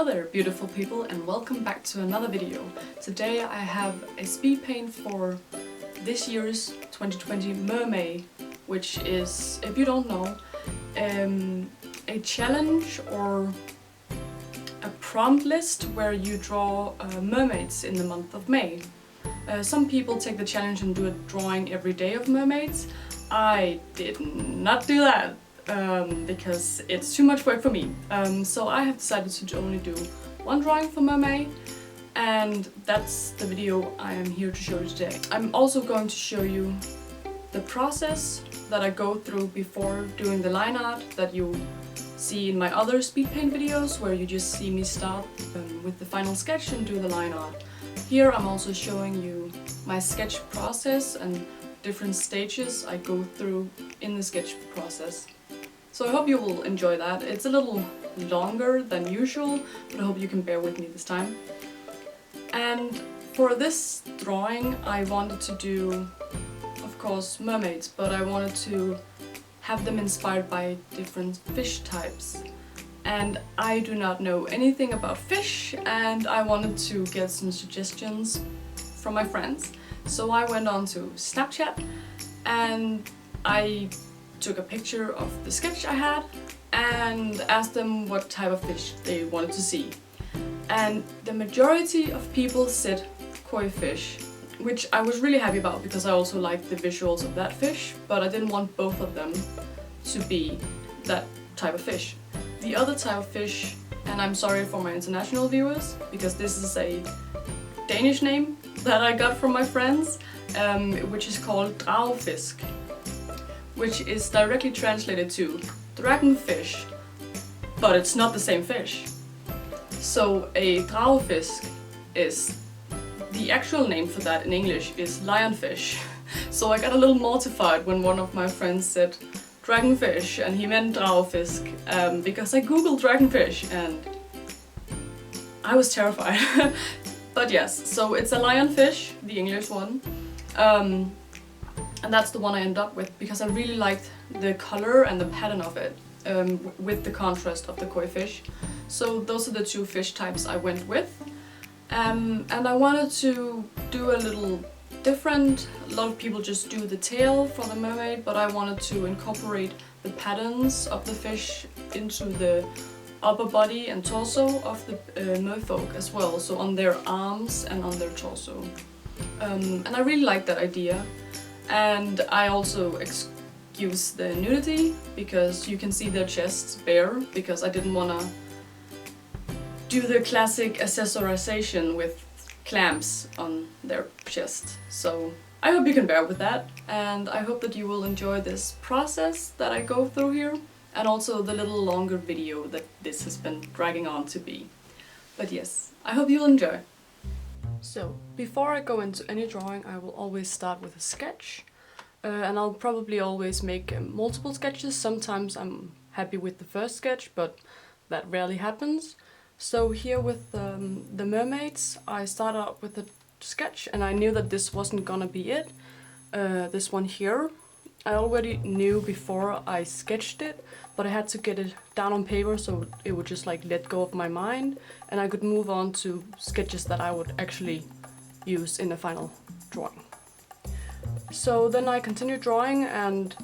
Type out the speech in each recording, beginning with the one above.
Hello there, beautiful people, and welcome back to another video. Today I have a speed paint for this year's 2020 Mermay, which is, if you don't know, a challenge or a prompt list where you draw mermaids in the month of May. Some people take the challenge and do a drawing every day of mermaids. I did not do that. Because it's too much work for me. So I have decided to only do one drawing for Mermay, and that's the video I am here to show you today. I'm also going to show you the process that I go through before doing the line art that you see in my other speed paint videos, where you just see me start with the final sketch and do the line art. Here I'm also showing you my sketch process and different stages I go through in the sketch process. So I hope you will enjoy that. It's a little longer than usual, but I hope you can bear with me this time. And for this drawing I wanted to do, of course, mermaids, but I wanted to have them inspired by different fish types. And I do not know anything about fish, and I wanted to get some suggestions from my friends. So I went on to Snapchat and I took a picture of the sketch I had and asked them what type of fish they wanted to see. And the majority of people said koi fish, which I was really happy about because I also liked the visuals of that fish, but I didn't want both of them to be that type of fish. The other type of fish, and I'm sorry for my international viewers because this is a Danish name that I got from my friends, which is called dragfisk, which is directly translated to dragonfish, but it's not the same fish. So a dragfisk is, the actual name for that in English is lionfish. So I got a little mortified when one of my friends said dragonfish and he meant dragfisk, because I googled dragonfish and I was terrified. But yes, so it's a lionfish, the English one. And that's the one I ended up with because I really liked the color and the pattern of it, with the contrast of the koi fish. So those are the two fish types I went with. And I wanted to do a little different. A lot of people just do the tail for the mermaid, but I wanted to incorporate the patterns of the fish into the upper body and torso of the merfolk as well, so on their arms and on their torso. And I really liked that idea. And I also excuse the nudity because you can see their chests bare, because I didn't want to do the classic accessorization with clamps on their chest. So I hope you can bear with that, and I hope that you will enjoy this process that I go through here, and also the little longer video that this has been dragging on to be. But yes, I hope you'll enjoy. So, before I go into any drawing, I will always start with a sketch. And I'll probably always make multiple sketches. Sometimes I'm happy with the first sketch, but that rarely happens. So here with the mermaids, I started out with a sketch and I knew that this wasn't gonna be it. This one here, I already knew before I sketched it, but I had to get it down on paper so it would just like let go of my mind and I could move on to sketches that I would actually use in the final drawing. So then I continued drawing and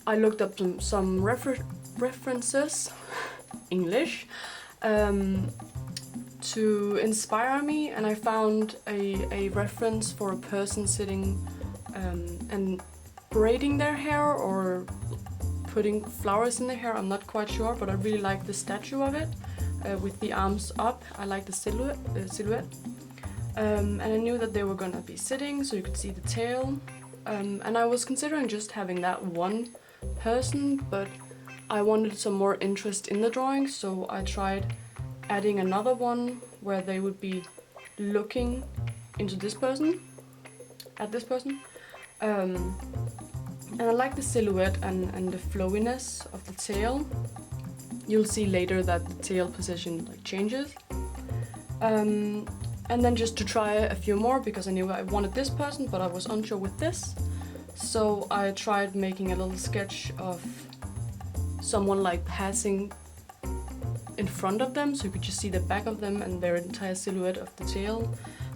I looked up some references, English, to inspire me, and I found a reference for a person sitting and braiding their hair or putting flowers in their hair. I'm not quite sure, but I really like the statue of it with the arms up. I like the silhouette. And I knew that they were gonna be sitting, so you could see the tail. And I was considering just having that one person, but I wanted some more interest in the drawing, so I tried adding another one where they would be looking into this person, at this person. And I like the silhouette and the flowiness of the tail. You'll see later that the tail position like changes. And then just to try a few more, because I knew I wanted this person, but I was unsure with this. So I tried making a little sketch of someone like passing in front of them, so you could just see the back of them and their entire silhouette of the tail.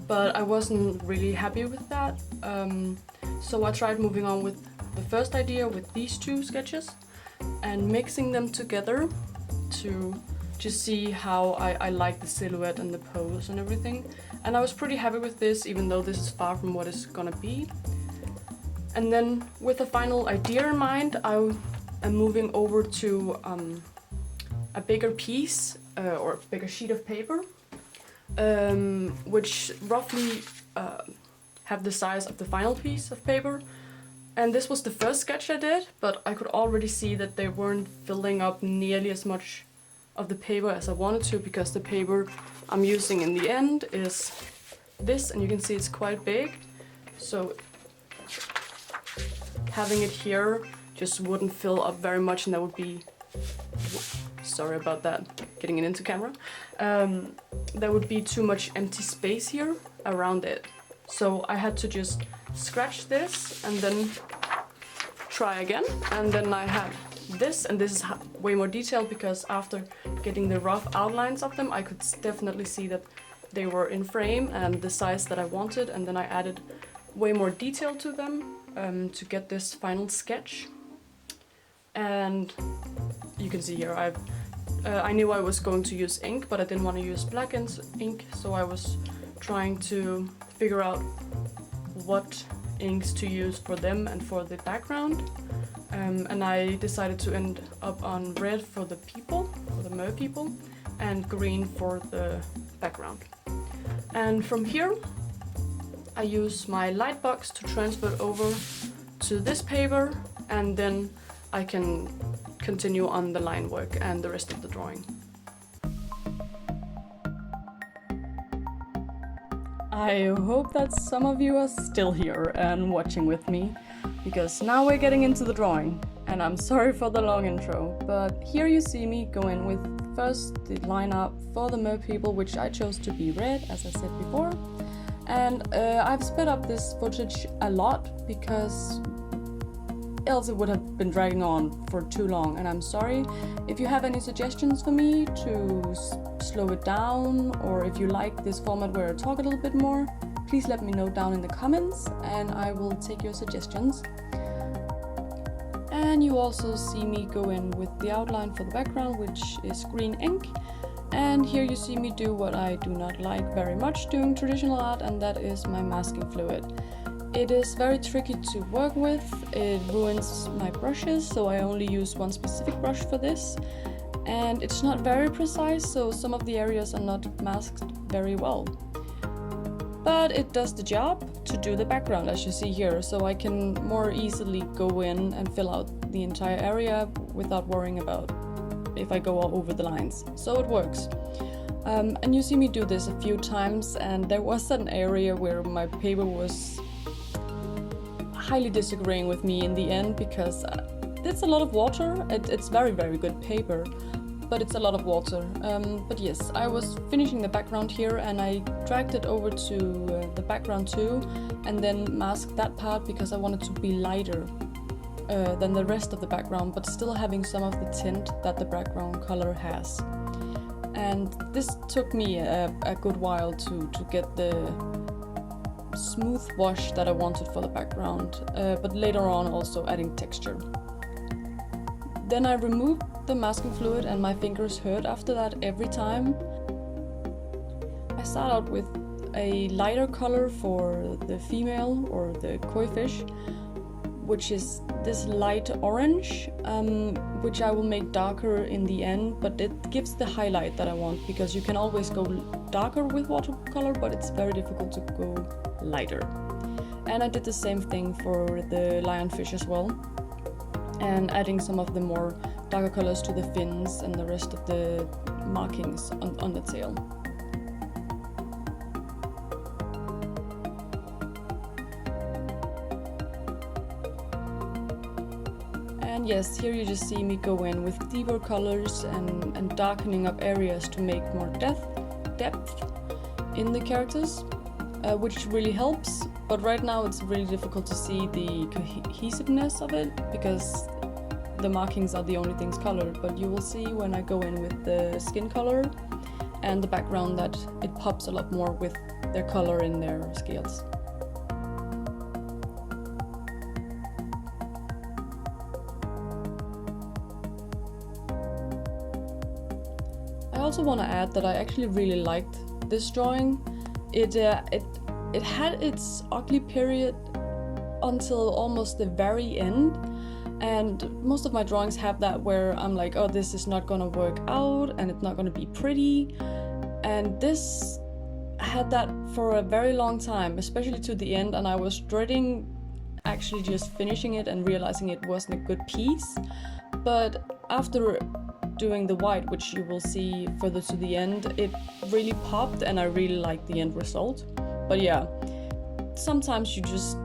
But I wasn't really happy with that, so I tried moving on with the first idea with these two sketches and mixing them together to just see how I like the silhouette and the pose and everything. And I was pretty happy with this, even though this is far from what it's gonna be. And then with a final idea in mind, I am moving over to a bigger piece or a bigger sheet of paper, which roughly have the size of the final piece of paper. And this was the first sketch I did, but I could already see that they weren't filling up nearly as much of the paper as I wanted to, because the paper I'm using in the end is this, and you can see it's quite big. So having it here just wouldn't fill up very much, and that would be, sorry about that, getting it into camera. There would be too much empty space here around it. So I had to just scratch this and then try again. And then I had this, and this is way more detailed, because after getting the rough outlines of them, I could definitely see that they were in frame and the size that I wanted. And then I added way more detail to them to get this final sketch. And you can see here I knew I was going to use ink, but I didn't want to use black ink, so I was trying to figure out what inks to use for them and for the background. And I decided to end up on red for the people, for the mer people, and green for the background. And from here I use my light box to transfer it over to this paper, and then I can continue on the line work and the rest of the drawing. I hope that some of you are still here and watching with me, because now we're getting into the drawing. And I'm sorry for the long intro, but here you see me go in with first the lineup for the mer people, which I chose to be red, as I said before. And I've sped up this footage a lot, because else it would have been dragging on for too long, and I'm sorry. If you have any suggestions for me to slow it down, or if you like this format where I talk a little bit more, please let me know down in the comments and I will take your suggestions. And you also see me go in with the outline for the background, which is green ink. And here you see me do what I do not like very much doing traditional art, and that is my masking fluid. It is very tricky to work with, it ruins my brushes, so I only use one specific brush for this. And it's not very precise, so some of the areas are not masked very well. But it does the job to do the background, as you see here, so I can more easily go in and fill out the entire area without worrying about if I go all over the lines. So it works. And you see me do this a few times, and there was an area where my paper was highly disagreeing with me in the end, because it's a lot of water. It's very, very good paper, but it's a lot of water. But yes, I was finishing the background here, and I dragged it over to the background too, and then masked that part because I wanted to be lighter than the rest of the background, but still having some of the tint that the background color has. And this took me a good while to get the smooth wash that I wanted for the background, but later on also adding texture. Then I removed the masking fluid, and my fingers hurt after that every time. I start out with a lighter color for the female, or the koi fish, which is this light orange, which I will make darker in the end, but it gives the highlight that I want, because you can always go darker with watercolor, but it's very difficult to go lighter. And I did the same thing for the lionfish as well, and adding some of the more darker colors to the fins and the rest of the markings on the tail. And yes, here you just see me go in with deeper colors and darkening up areas to make more depth in the characters, which really helps. But right now it's really difficult to see the cohesiveness of it, because the markings are the only things colored, but you will see when I go in with the skin color and the background that it pops a lot more with their color in their scales. I also want to add that I actually really liked this drawing. It had its ugly period until almost the very end, and most of my drawings have that where I'm like, oh, this is not gonna work out and it's not gonna be pretty, and this had that for a very long time, especially to the end, and I was dreading actually just finishing it and realizing it wasn't a good piece. But after doing the white, which you will see further to the end, it really popped and I really liked the end result. But yeah, sometimes you just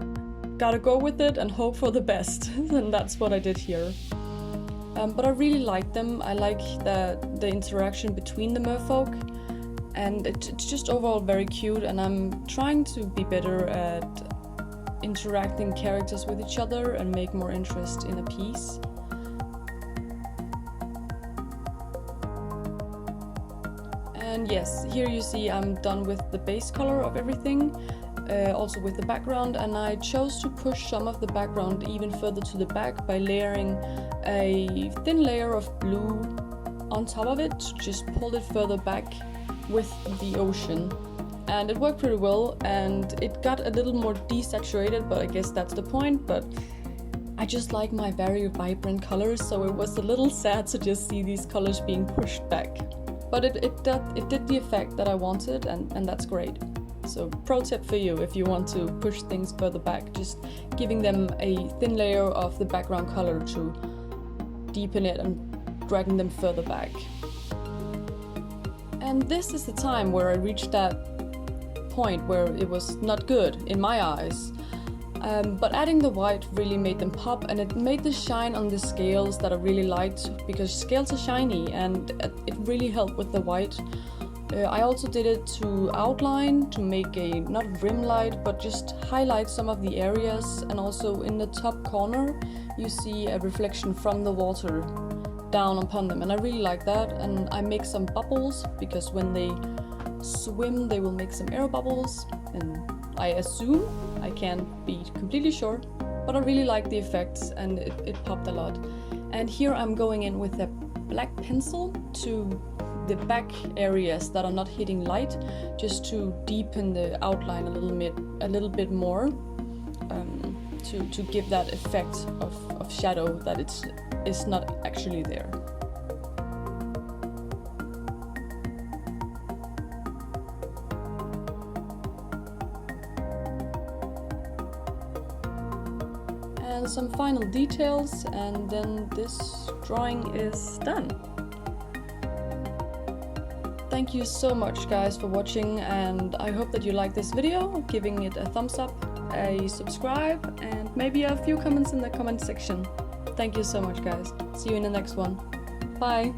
gotta go with it and hope for the best, and that's what I did here. But I really like them. I like the interaction between the merfolk, and it's just overall very cute, and I'm trying to be better at interacting characters with each other and make more interest in a piece. And yes, here you see I'm done with the base color of everything, also with the background, and I chose to push some of the background even further to the back by layering a thin layer of blue on top of it to just pull it further back with the ocean. And it worked pretty well, and it got a little more desaturated, but I guess that's the point. But I just like my very vibrant colors, so it was a little sad to just see these colors being pushed back. But it did the effect that I wanted, and that's great. So pro tip for you, if you want to push things further back, just giving them a thin layer of the background color to deepen it and dragging them further back. And this is the time where I reached that point where it was not good in my eyes. But adding the white really made them pop, and it made the shine on the scales that I really liked, because scales are shiny and it really helped with the white. I also did it to outline, to make a, not rim light, but just highlight some of the areas, and also in the top corner you see a reflection from the water down upon them, and I really like that. And I make some bubbles, because when they swim they will make some air bubbles, and I assume, I can't be completely sure, but I really like the effects and it popped a lot. And here I'm going in with a black pencil to the back areas that are not hitting light, just to deepen the outline a little bit more, to give that effect of shadow that it's not actually there. And some final details, and then this drawing is done. Thank you so much guys for watching, and I hope that you like this video, giving it a thumbs up, a subscribe, and maybe a few comments in the comment section. Thank you so much guys. See you in the next one. Bye!